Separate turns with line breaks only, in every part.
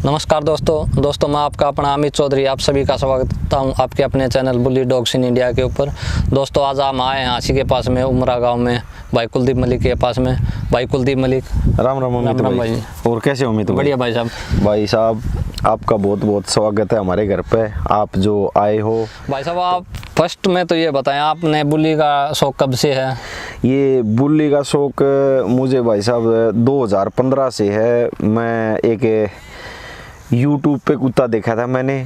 नमस्कार दोस्तों मैं आपका अपना अमित चौधरी आप सभी का स्वागत करता हूं आपके अपने channel bully dogs in India के ऊपर। दोस्तों आज हम आए हैं हांसी के पास में उमरा गांव में भाई कुलदीप मलिक के पास में। भाई कुलदीप मलिक
राम राम भाई। और कैसे हो अमित?
बढ़िया भाई साहब।
भाई साहब आपका बहुत बहुत स्वागत है हमारे घर पे, आप जो आए हो।
भाई साहब आप फर्स्ट में तो ये बताएं आपने बुल्ली का शौक कब से है?
ये बुल्ली का शौक मुझे भाई साहब 2015 से है। मैं एक YouTube पे कुत्ता देखा था मैंने,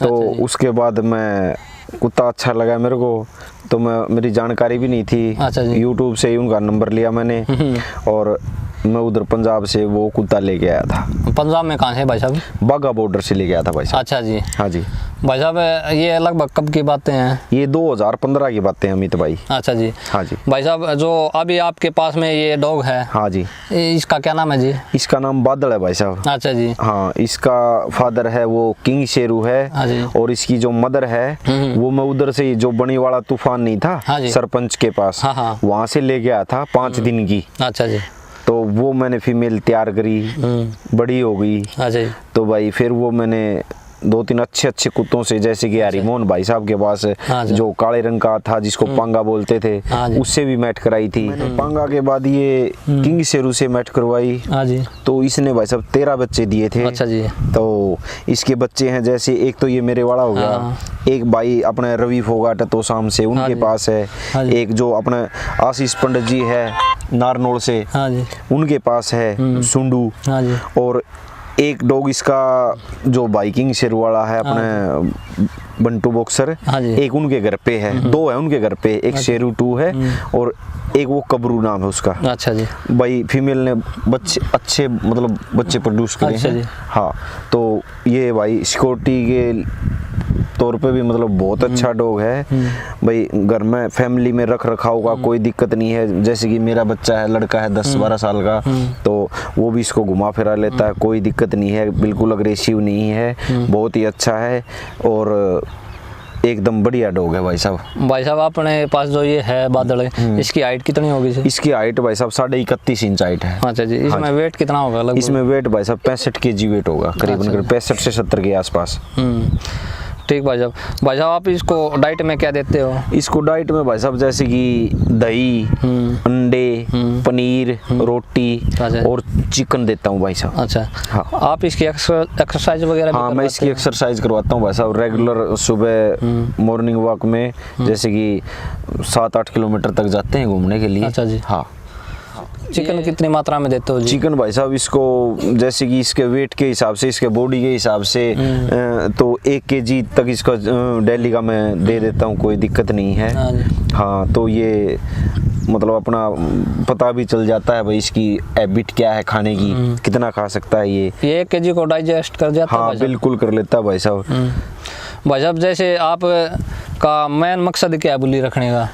तो उसके बाद मैं कुत्ता अच्छा लगा मेरे को, तो मेरी जानकारी भी नहीं थी। YouTube से ही उनका नंबर लिया मैंने और मैं उधर पंजाब से वो कुत्ता लेके आया था।
पंजाब में कहाँ से भाई साहब?
बाघा बॉर्डर से लेके आया था भाई साहब।
अच्छा जी।
हाँ जी।
भाई साहब ये लगभग कब की बातें हैं?
ये 2015 की बातें हैं अमित भाई।
अच्छा जी।
हाँ जी।
भाई साहब जो अभी आपके पास में ये डॉग है,
हाँ जी,
इसका क्या नाम है जी?
इसका नाम बादल है भाई साहब।
अच्छा जी।
हाँ, इसका फादर है वो किंग शेरू है।
हाँ जी।
और इसकी जो मदर है वो मैं उधर से जो बनी वाला तूफान नहीं था,
हाँ जी।
सरपंच के पास,
हाँ हाँ।
वहां से ले गया था 5 दिन की।
अच्छा जी।
तो वो मैंने फीमेल तैयार करी, बड़ी हो गई।
अच्छा जी।
तो भाई फिर वो मैंने 2-3 अच्छे कुत्तों से, जैसे कि हरिमोहन भाई साहब के पास
हाँ जी।
जो काले रंग का था जिसको पांगा बोलते थे,
हाँ जी।
उससे भी मैट कराई थी। मैंने पांगा के बाद ये किंग शेरू से मैट करवाई।
हाँ जी।
तो इसने भाई साहब 13 बच्चे दिए थे।
अच्छा जी।
तो इसके बच्चे हैं, जैसे एक तो ये मेरे वाला हो गया,
हाँ।
एक भाई अपने रवि फोगाट तो शाम से
हाँ
उनके
जी।
पास है,
हाँ जी।
एक जो अपने आशीष पंडित जी है नारनौल से,
हाँ जी।
उनके पास है सुंडू।
हाँ जी।
और एक डॉग इसका जो बाइकिंग शेरू वाला है अपने बंटू बॉक्सर,
हाँ जी।
एक उनके घर पे है, 2 है उनके घर पे, एक शेरू 2 है और एक वो कबरू नाम है उसका।
अच्छा जी।
भाई फीमेल ने बच्चे अच्छे मतलब बच्चे प्रोड्यूस करे
अच्छा
हैं।
जी।
हाँ, तो ये भाई सिक्योरिटी के तौर पे भी मतलब बहुत अच्छा डॉग है भाई। घर में फैमिली में रख रखाव का कोई दिक्कत नहीं है। जैसे कि मेरा बच्चा है, लड़का है 10-12 साल का, तो वो भी इसको घुमा फिरा लेता है, कोई दिक्कत नहीं है, बिल्कुल अग्रेसिव नहीं है, बहुत ही अच्छा है और एकदम बढ़िया डॉग है भाई साहब।
भाई साहब अपने पास जो ये है बादल, इसकी हाइट कितनी होगी जी?
इसकी हाइट भाई साहब 31.5 इंच हाइट है।
अच्छा जी। इसमें वेट कितना होगा लगभग?
इसमें वेट भाई साहब 65 kg वेट होगा, करीबन 65 से 70 के आसपास।
ठीक भाई साहब। भाई साहब आप इसको डाइट में क्या देते हो?
इसको डाइट में भाई साहब जैसे कि दही, अंडे, पनीर, रोटी
अच्छा।
और चिकन देता हूँ भाई साहब।
अच्छा।
हाँ।
आप इसकी एक्सरसाइज वगैरह भी
हाँ, मैं
करवाते
इसकी
हैं?
एक्सरसाइज करवाता हूँ भाई साहब रेगुलर। सुबह मॉर्निंग वॉक में जैसे कि 7-8 किलोमीटर तक जाते हैं घूमने के लिए।
अच्छा जी।
हाँ।
चिकन कितनी मात्रा में देते हो जी?
चिकन भाई साहब इसको जैसे कि इसके वेट के हिसाब से, इसके बॉडी के हिसाब से तो 1 kg तक इसका डेली का मैं दे देता हूँ, कोई दिक्कत नहीं है।
हाँ जी।
हाँ, तो ये मतलब अपना पता भी चल जाता है भाई इसकी हैबिट क्या है खाने की, कितना खा सकता है ये।
1 kg को डाइजेस्ट कर जाता है
हाँ
भाई साहब?
बिल्कुल कर लेता है भाई साहब।
भाई साहब जैसे आप का मेन मकसद क्या है बुल्ली रखने का?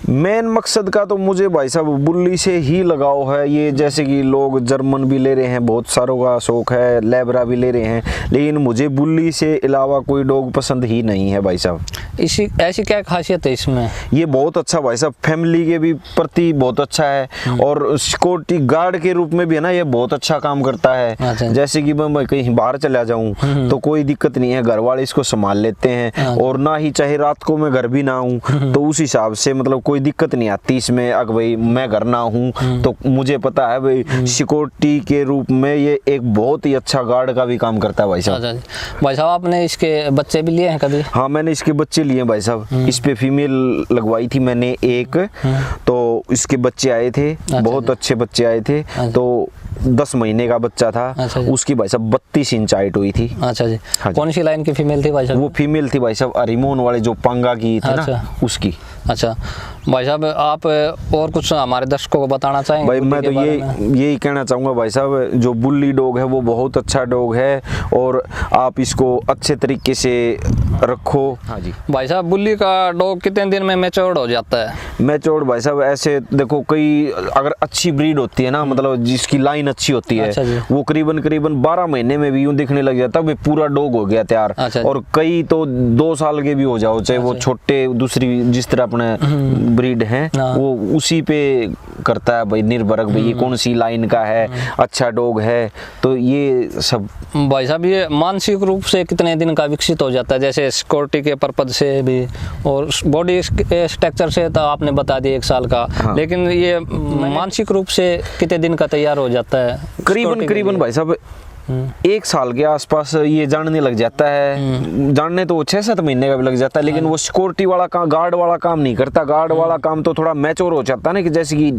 मेन मकसद का तो मुझे भाई साहब बुल्ली से ही लगाव है। ये जैसे कि लोग जर्मन भी ले रहे हैं, बहुत सारों का शौक है, लेब्रा भी ले रहे हैं, लेकिन मुझे बुल्ली से अलावा कोई डॉग पसंद ही नहीं है भाई साहब।
इसी ऐसी क्या खासियत है इसमें?
ये बहुत अच्छा भाई साहब, फैमिली के भी प्रति बहुत अच्छा है और सिक्योरिटी गार्ड के रूप में भी है ना, ये बहुत अच्छा काम करता है।
अच्छा।
जैसे कि मैं कहीं बाहर चला जाऊं तो कोई दिक्कत नहीं है, घर वाले इसको संभाल लेते हैं। और ना ही चाहे रात को मैं घर भी ना हूं तो उस हिसाब से मतलब कोई दिक्कत नहीं आती इसमें। अगर भाई मैं घर ना हूं तो मुझे पता है भाई सिक्योरिटी के रूप में ये एक बहुत ही अच्छा गार्ड का भी काम करता है भाई साहब।
अच्छा जी। भाई साहब आपने इसके बच्चे भी लिए हैं कभी?
हाँ, मैंने इसके बच्चे लिए भाई साहब। इस पे फीमेल लगवाई थी मैंने एक, तो इसके बच्चे आए थे, बहुत अच्छे बच्चे आए थे। तो 10 महीने का बच्चा था।
अच्छा।
उसकी भाई साहब 32 इंच हाइट हुई थी।
अच्छा जी।
हाँ जी।
कौन सी लाइन की फीमेल थी भाई साहब?
वो फीमेल थी भाई साहब अरिमोन वाले जो पांगा की थी
अच्छा।
ना, उसकी।
अच्छा भाई साहब आप और कुछ हमारे दर्शकों को बताना चाहेंगे?
भाई
बुल्ली
मैं
के
तो
बारे में?
यही कहना चाहूँगा भाई साहब, जो बुल्ली डॉग है वो बहुत अच्छा डॉग है और आप इसको अच्छे तरीके से रखो। हाँ जी।
भाई साहब बुल्ली का डॉग कितने दिन में मैच्योर हो जाता है?
मैच्योर भाई साहब ऐसे देखो, कई अगर अच्छी ब्रीड होती है ना, मतलब जिसकी लाइन अच्छी होती है,
अच्छा जी।
वो करीबन 12 महीने में भी यूं दिखने लग जाता है पूरा डॉग हो गया तैयार।
अच्छा जी।
और कई तो 2 साल के भी हो जाओ, चाहे वो छोटे दूसरी जिस तरह अपने ब्रीड है वो उसी पे करता है भाई निर्भर भाई ये कौन सी लाइन का है, अच्छा डॉग है। तो ये सब
भाई साहब ये मानसिक रूप से कितने दिन का विकसित हो जाता है, जैसे सिक्योरिटी के पर्पज से भी और बॉडी स्ट्रक्चर से तो आपने बता दिया 1 साल का।
हाँ।
लेकिन ये मानसिक रूप से कितने दिन का तैयार हो जाता है?
करीबन भाई साहब 1 साल के आसपास ये जानने लग जाता है। जानने तो 6-7 महीने का भी लग जाता है, लेकिन वो सिक्योरिटी वाला काम, गार्ड वाला काम नहीं करता। गार्ड वाला काम तो थोड़ा मैच्योर हो जाता है ना, कि जैसे कि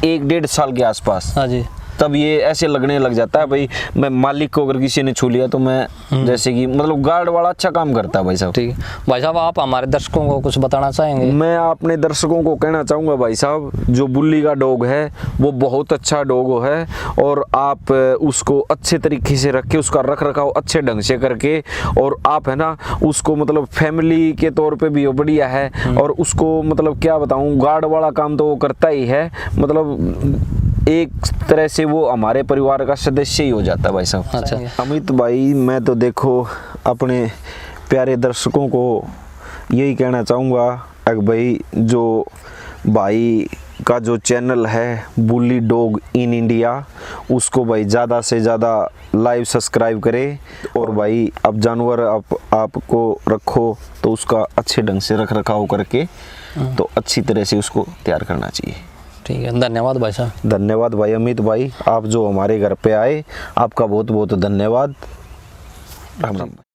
1-1.5 साल के आसपास।
हाँ जी।
तब ये ऐसे लगने लग जाता है भाई, मैं मालिक को अगर किसी ने छू लिया तो मैं जैसे कि मतलब गार्ड वाला अच्छा काम करता है भाई साहब।
ठीक है भाई साहब, आप हमारे दर्शकों को कुछ बताना चाहेंगे?
मैं अपने दर्शकों को कहना चाहूँगा भाई साहब, जो बुल्ली का डॉग है वो बहुत अच्छा डॉग है, और आप उसको अच्छे तरीके से रखे, उसका रख रखाव अच्छे ढंग से करके, और आप है ना उसको मतलब फैमिली के तौर पे भी बढ़िया है, और उसको मतलब क्या बताऊँ, गार्ड वाला काम तो वो करता ही है, मतलब एक तरह से वो हमारे परिवार का सदस्य ही हो जाता है भाई साहब।
अच्छा
अमित भाई, मैं तो देखो अपने प्यारे दर्शकों को यही कहना चाहूँगा कि भाई जो भाई का जो चैनल है बुल्ली डॉग इन इंडिया, उसको भाई ज़्यादा से ज़्यादा लाइव सब्सक्राइब करें, और भाई अब जानवर आपको रखो तो उसका अच्छे ढंग से रख रखाव करके तो अच्छी तरह से उसको तैयार करना चाहिए।
ठीक है, धन्यवाद भाई साहब।
धन्यवाद भाई अमित भाई, आप जो हमारे घर पे आए आपका बहुत बहुत धन्यवाद। राम राम।